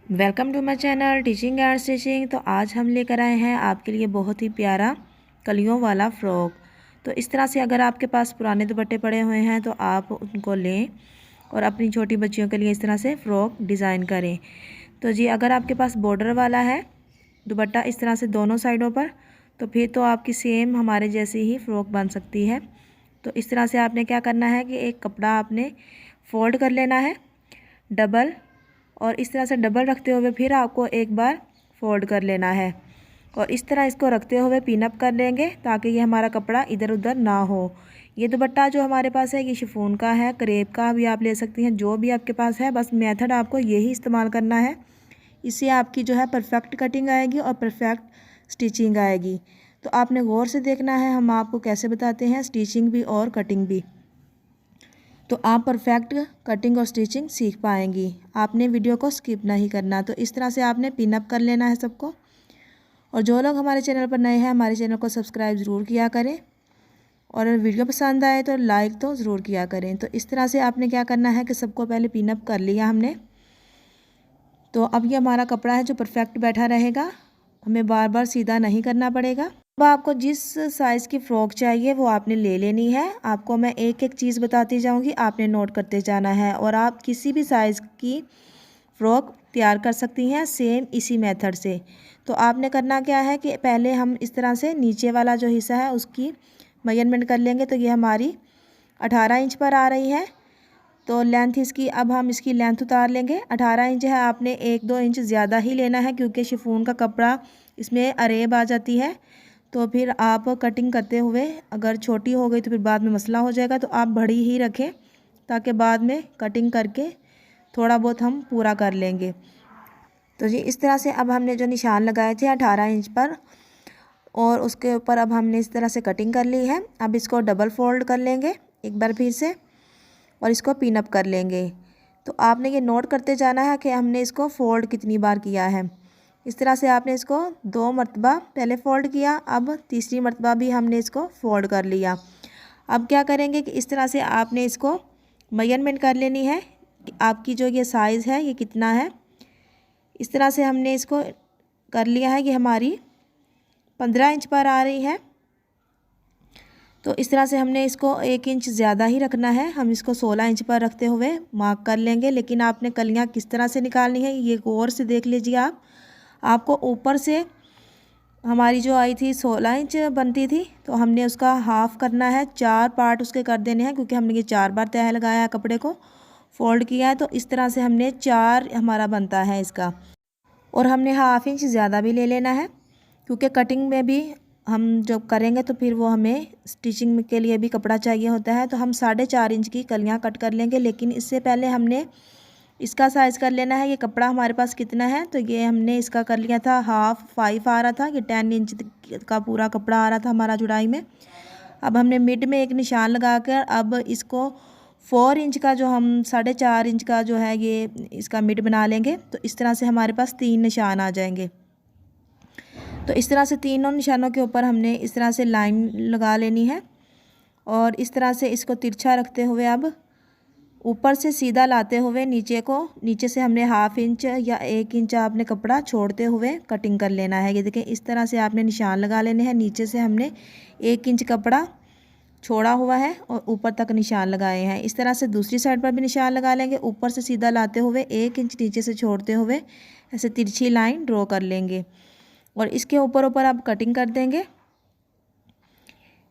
Welcome to my channel teaching and stitching. तो आज हम लेकर आए हैं आपके लिए बहुत ही प्यारा कलियों वाला फ़्रॉक। तो इस तरह से अगर आपके पास पुराने दुपट्टे पड़े हुए हैं तो आप उनको लें और अपनी छोटी बच्चियों के लिए इस तरह से फ़्रॉक डिज़ाइन करें। तो जी अगर आपके पास बॉर्डर वाला है दुपट्टा इस तरह से दोनों साइडों पर, तो फिर तो आपकी सेम हमारे जैसी ही फ़्रॉक बन सकती है। तो इस तरह से आपने क्या करना है कि एक कपड़ा आपने फ़ोल्ड कर लेना है डबल, और इस तरह से डबल रखते हुए फिर आपको एक बार फोल्ड कर लेना है और इस तरह इसको रखते हुए पिन अप कर लेंगे ताकि ये हमारा कपड़ा इधर उधर ना हो। ये दुपट्टा जो हमारे पास है ये शिफॉन का है, क्रेप का भी आप ले सकती हैं, जो भी आपके पास है। बस मेथड आपको यही इस्तेमाल करना है, इससे आपकी जो है परफेक्ट कटिंग आएगी और परफेक्ट स्टिचिंग आएगी। तो आपने गौर से देखना है, हम आपको कैसे बताते हैं स्टिचिंग भी और कटिंग भी, तो आप परफेक्ट कटिंग और स्टिचिंग सीख पाएंगी। आपने वीडियो को स्किप नहीं करना। तो इस तरह से आपने पिन अप कर लेना है सबको। और जो लोग हमारे चैनल पर नए हैं हमारे चैनल को सब्सक्राइब ज़रूर किया करें और वीडियो पसंद आए तो लाइक तो ज़रूर किया करें। तो इस तरह से आपने क्या करना है कि सबको पहले पिन अप कर लिया हमने। तो अब ये हमारा कपड़ा है जो परफेक्ट बैठा रहेगा, हमें बार बार सीधा नहीं करना पड़ेगा। अब आपको जिस साइज़ की फ़्रॉक चाहिए वो आपने ले लेनी है। आपको मैं एक एक चीज़ बताती जाऊंगी, आपने नोट करते जाना है और आप किसी भी साइज़ की फ़्रॉक तैयार कर सकती हैं सेम इसी मेथड से। तो आपने करना क्या है कि पहले हम इस तरह से नीचे वाला जो हिस्सा है उसकी मेजरमेंट कर लेंगे। तो ये हमारी 18 इंच पर आ रही है, तो लेंथ इसकी, अब हम इसकी लेंथ उतार लेंगे। 18 इंच है, आपने 1-2 इंच ज़्यादा ही लेना है क्योंकि शिफॉन का कपड़ा इसमें अरेब आ जाती है। तो फिर आप कटिंग करते हुए अगर छोटी हो गई तो फिर बाद में मसला हो जाएगा, तो आप बड़ी ही रखें ताकि बाद में कटिंग करके थोड़ा बहुत हम पूरा कर लेंगे। तो जी इस तरह से अब हमने जो निशान लगाए थे 18 इंच पर और उसके ऊपर अब हमने इस तरह से कटिंग कर ली है। अब इसको डबल फोल्ड कर लेंगे एक बार फिर से और इसको पिन अप कर लेंगे। तो आपने ये नोट करते जाना है कि हमने इसको फ़ोल्ड कितनी बार किया है। इस तरह से आपने इसको 2 मरतबा पहले फ़ोल्ड किया, अब तीसरी मरतबा भी हमने इसको फ़ोल्ड कर लिया। अब क्या करेंगे कि इस तरह से आपने इसको मेजरमेंट कर लेनी है कि आपकी जो ये साइज़ है ये कितना है। इस तरह से हमने इसको कर लिया है, ये हमारी 15 इंच पर आ रही है। तो इस तरह से हमने इसको 1 इंच ज़्यादा ही रखना है, हम इसको 16 इंच पर रखते हुए मार्क कर लेंगे। लेकिन आपने कलियाँ किस तरह से निकालनी है ये गौर से देख लीजिए आप। आपको ऊपर से हमारी जो आई थी 16 इंच बनती थी, तो हमने उसका हाफ़ करना है, 4 पार्ट उसके कर देने हैं क्योंकि हमने ये 4 बार तह लगाया है, कपड़े को फोल्ड किया है। तो इस तरह से हमने 4 हमारा बनता है इसका, और हमने हाफ़ इंच ज़्यादा भी ले लेना है क्योंकि कटिंग में भी हम जब करेंगे तो फिर वो हमें स्टिचिंग के लिए भी कपड़ा चाहिए होता है। तो हम 4.5 इंच की कलियाँ कट कर लेंगे, लेकिन इससे पहले हमने इसका साइज़ कर लेना है। ये कपड़ा हमारे पास कितना है, तो ये हमने इसका कर लिया था हाफ 5 आ रहा था, ये 10 इंच का पूरा कपड़ा आ रहा था हमारा जुड़ाई में। अब हमने मिड में एक निशान लगा कर अब इसको 4 इंच का जो हम 4.5 इंच का जो है ये इसका मिड बना लेंगे। तो इस तरह से हमारे पास 3 निशान आ जाएंगे। तो इस तरह से तीनों निशानों के ऊपर हमने इस तरह से लाइन लगा लेनी है और इस तरह से इसको तिरछा रखते हुए अब ऊपर से सीधा लाते हुए नीचे से हमने हाफ इंच या 1 इंच आपने कपड़ा छोड़ते हुए कटिंग कर लेना है। ये देखें इस तरह से आपने निशान लगा लेने हैं। नीचे से हमने 1 इंच कपड़ा छोड़ा हुआ है और ऊपर तक निशान लगाए हैं। इस तरह से दूसरी साइड पर भी निशान लगा लेंगे, ऊपर से सीधा लाते हुए 1 इंच नीचे से छोड़ते हुए ऐसे तिरछी लाइन ड्रॉ कर लेंगे और इसके ऊपर आप कटिंग कर देंगे।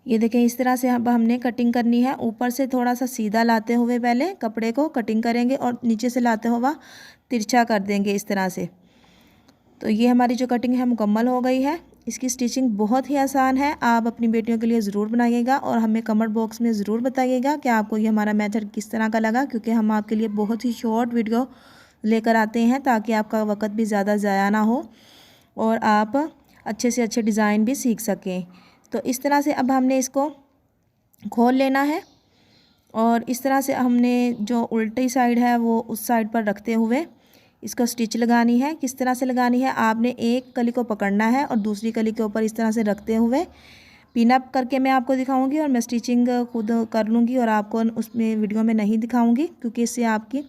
ये देखें इस तरह से अब हमने कटिंग करनी है। ऊपर से थोड़ा सा सीधा लाते हुए पहले कपड़े को कटिंग करेंगे और नीचे से लाते हुए तिरछा कर देंगे इस तरह से। तो ये हमारी जो कटिंग है मुकम्मल हो गई है। इसकी स्टिचिंग बहुत ही आसान है, आप अपनी बेटियों के लिए ज़रूर बनाइएगा और हमें कमेंट बॉक्स में ज़रूर बताइएगा कि आपको ये हमारा मेथड किस तरह का लगा, क्योंकि हम आपके लिए बहुत ही शॉर्ट वीडियो लेकर आते हैं ताकि आपका वक्त भी ज़्यादा ज़ाया ना हो और आप अच्छे से अच्छे डिज़ाइन भी सीख सकें। तो इस तरह से अब हमने इसको खोल लेना है और इस तरह से हमने जो उल्टी साइड है वो उस साइड पर रखते हुए इसको स्टिच लगानी है। किस तरह से लगानी है, आपने एक कली को पकड़ना है और दूसरी कली के ऊपर इस तरह से रखते हुए पिन अप करके मैं आपको दिखाऊंगी और मैं स्टिचिंग खुद कर लूँगी और आपको उसमें वीडियो में नहीं दिखाऊंगी क्योंकि इससे आपकी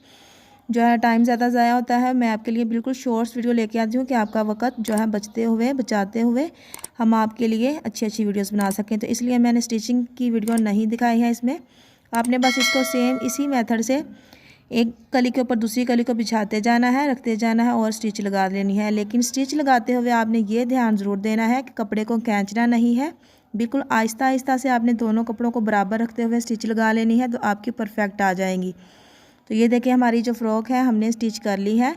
जो है टाइम ज़्यादा ज़ाया होता है। मैं आपके लिए बिल्कुल शॉर्ट्स वीडियो लेके आती हूँ कि आपका वक्त जो है बचाते हुए हम आपके लिए अच्छी अच्छी वीडियोस बना सकें। तो इसलिए मैंने स्टिचिंग की वीडियो नहीं दिखाई है इसमें। आपने बस इसको सेम इसी मेथड से एक कली के ऊपर दूसरी कली को बिछाते जाना है, रखते जाना है और स्टिच लगा लेनी है। लेकिन स्टिच लगाते हुए आपने ये ध्यान ज़रूर देना है कि कपड़े को खींचना नहीं है। बिल्कुल आहिस्ता आहिस्ता से आपने दोनों कपड़ों को बराबर रखते हुए स्टिच लगा लेनी है, तो आपकी परफेक्ट आ जाएंगी। तो ये देखिए हमारी जो फ़्रॉक है हमने स्टिच कर ली है।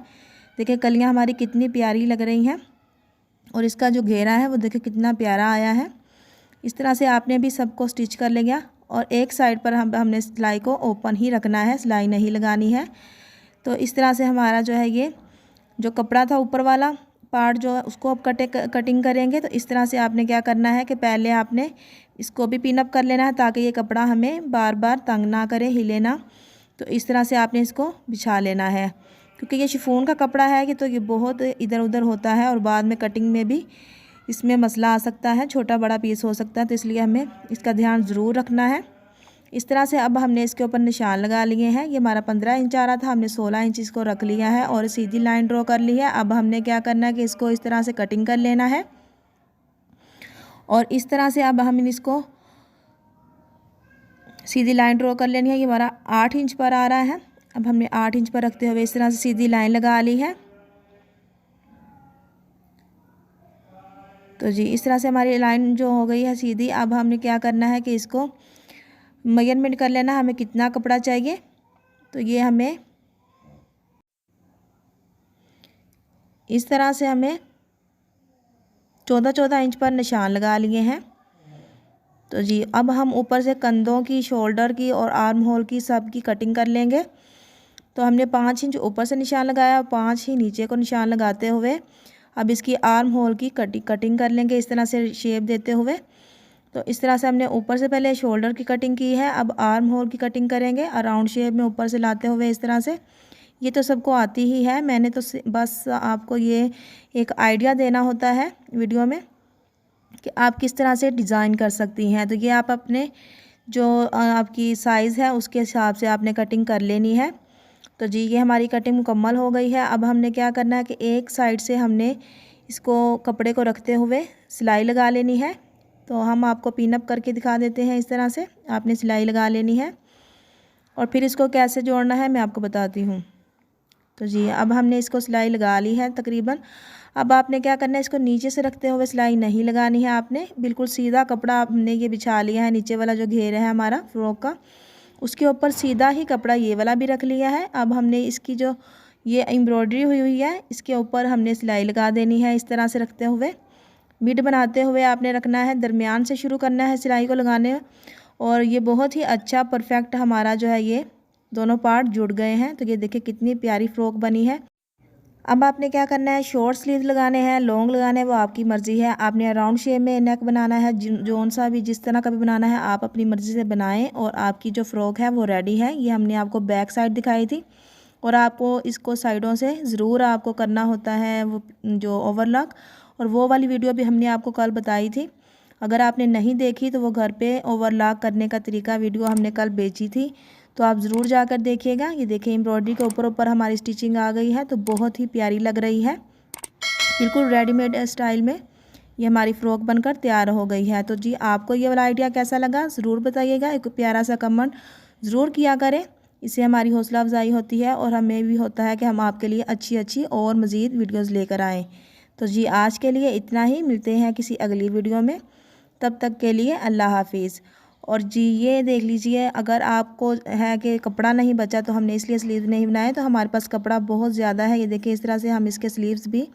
देखिए कलियाँ हमारी कितनी प्यारी लग रही हैं और इसका जो घेरा है वो देखिए कितना प्यारा आया है। इस तरह से आपने भी सबको स्टिच कर लेंगे और एक साइड पर हमने सिलाई को ओपन ही रखना है, सिलाई नहीं लगानी है। तो इस तरह से हमारा जो है ये जो कपड़ा था ऊपर वाला पार्ट जो है उसको अब कटिंग करेंगे। तो इस तरह से आपने क्या करना है कि पहले आपने इसको भी पिन अप कर लेना है ताकि ये कपड़ा हमें बार बार तंग ना करे, हिले ना। तो इस तरह से आपने इसको बिछा लेना है, क्योंकि ये शिफॉन का कपड़ा है कि तो ये बहुत इधर उधर होता है और बाद में कटिंग में भी इसमें मसला आ सकता है, छोटा बड़ा पीस हो सकता है। तो इसलिए हमें इसका ध्यान ज़रूर रखना है। इस तरह से अब हमने इसके ऊपर निशान लगा लिए हैं। ये हमारा 15 इंच आ रहा था, हमने 16 इंच इसको रख लिया है और सीधी लाइन ड्रॉ कर ली है। अब हमने क्या करना है कि इसको इस तरह से कटिंग कर लेना है और इस तरह से अब हम इसको सीधी लाइन ड्रॉ कर लेनी है। ये हमारा 8 इंच पर आ रहा है। अब हमने 8 इंच पर रखते हुए इस तरह से सीधी लाइन लगा ली है। तो जी इस तरह से हमारी लाइन जो हो गई है सीधी। अब हमने क्या करना है कि इसको मेजरमेंट कर लेना हमें कितना कपड़ा चाहिए। तो ये हमें इस तरह से हमें 14-14 इंच पर निशान लगा लिए हैं। तो जी अब हम ऊपर से कंधों की, शोल्डर की और आर्म होल की सब की कटिंग कर लेंगे। तो हमने 5 इंच ऊपर से निशान लगाया, 5 ही नीचे को निशान लगाते हुए अब इसकी आर्म होल की कटिंग कर लेंगे इस तरह से शेप देते हुए। तो इस तरह से हमने ऊपर से पहले शोल्डर की कटिंग की है, अब आर्म होल की कटिंग करेंगे राउंड शेप में ऊपर से लाते हुए इस तरह से। ये तो सबको आती ही है, मैंने तो बस आपको ये एक आइडिया देना होता है वीडियो में कि आप किस तरह से डिज़ाइन कर सकती हैं। तो ये आप अपने जो आपकी साइज़ है उसके हिसाब से आपने कटिंग कर लेनी है। तो जी ये हमारी कटिंग मुकम्मल हो गई है। अब हमने क्या करना है कि एक साइड से हमने इसको कपड़े को रखते हुए सिलाई लगा लेनी है। तो हम आपको पिन अप करके दिखा देते हैं। इस तरह से आपने सिलाई लगा लेनी है और फिर इसको कैसे जोड़ना है मैं आपको बताती हूँ। तो जी अब हमने इसको सिलाई लगा ली है तकरीबन। अब आपने क्या करना है, इसको नीचे से रखते हुए सिलाई नहीं लगानी है, आपने बिल्कुल सीधा कपड़ा हमने ये बिछा लिया है। नीचे वाला जो घेर है हमारा फ्रॉक का उसके ऊपर सीधा ही कपड़ा ये वाला भी रख लिया है। अब हमने इसकी जो ये एम्ब्रॉयडरी हुई है इसके ऊपर हमने सिलाई लगा देनी है। इस तरह से रखते हुए मिड बनाते हुए आपने रखना है, दरमियान से शुरू करना है सिलाई को लगाने। और ये बहुत ही अच्छा परफेक्ट हमारा जो है ये दोनों पार्ट जुड़ गए हैं। तो ये देखिए कितनी प्यारी फ्रॉक बनी है। अब आपने क्या करना है, शॉर्ट स्लीव लगाने हैं, लॉन्ग लगाने हैं, वो आपकी मर्ज़ी है। आपने राउंड शेप में नेक बनाना है, जोन सा भी जिस तरह का भी बनाना है आप अपनी मर्ज़ी से बनाएं। और आपकी जो फ़्रॉक है वो रेडी है। ये हमने आपको बैक साइड दिखाई थी और आपको इसको साइडों से ज़रूर आपको करना होता है वो जो ओवरलॉक, और वो वाली वीडियो भी हमने आपको कल बताई थी। अगर आपने नहीं देखी तो वो घर पे ओवरलॉक करने का तरीका वीडियो हमने कल भेजी थी, तो आप ज़रूर जाकर देखिएगा। ये देखिए एम्ब्रॉयडरी के ऊपर ऊपर हमारी स्टिचिंग आ गई है, तो बहुत ही प्यारी लग रही है, बिल्कुल रेडीमेड स्टाइल में ये हमारी फ़्रॉक बनकर तैयार हो गई है। तो जी आपको ये वाला आइडिया कैसा लगा ज़रूर बताइएगा, एक प्यारा सा कमेंट ज़रूर किया करें। इससे हमारी हौसला अफजाई होती है और हमें भी होता है कि हम आपके लिए अच्छी अच्छी और मज़ीद वीडियोज़ लेकर आएँ। तो जी आज के लिए इतना ही, मिलते हैं किसी अगली वीडियो में, तब तक के लिए अल्लाह हाफिज़। और जी ये देख लीजिए, अगर आपको है कि कपड़ा नहीं बचा तो हमने इसलिए स्लीव नहीं बनाए, तो हमारे पास कपड़ा बहुत ज़्यादा है। ये देखिए इस तरह से हम इसके स्लीव्स भी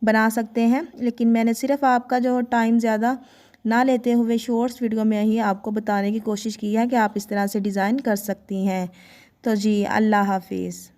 बना सकते हैं, लेकिन मैंने सिर्फ आपका जो टाइम ज़्यादा ना लेते हुए शॉर्ट्स वीडियो में ही आपको बताने की कोशिश की है कि आप इस तरह से डिज़ाइन कर सकती हैं। तो जी अल्लाह हाफिज़।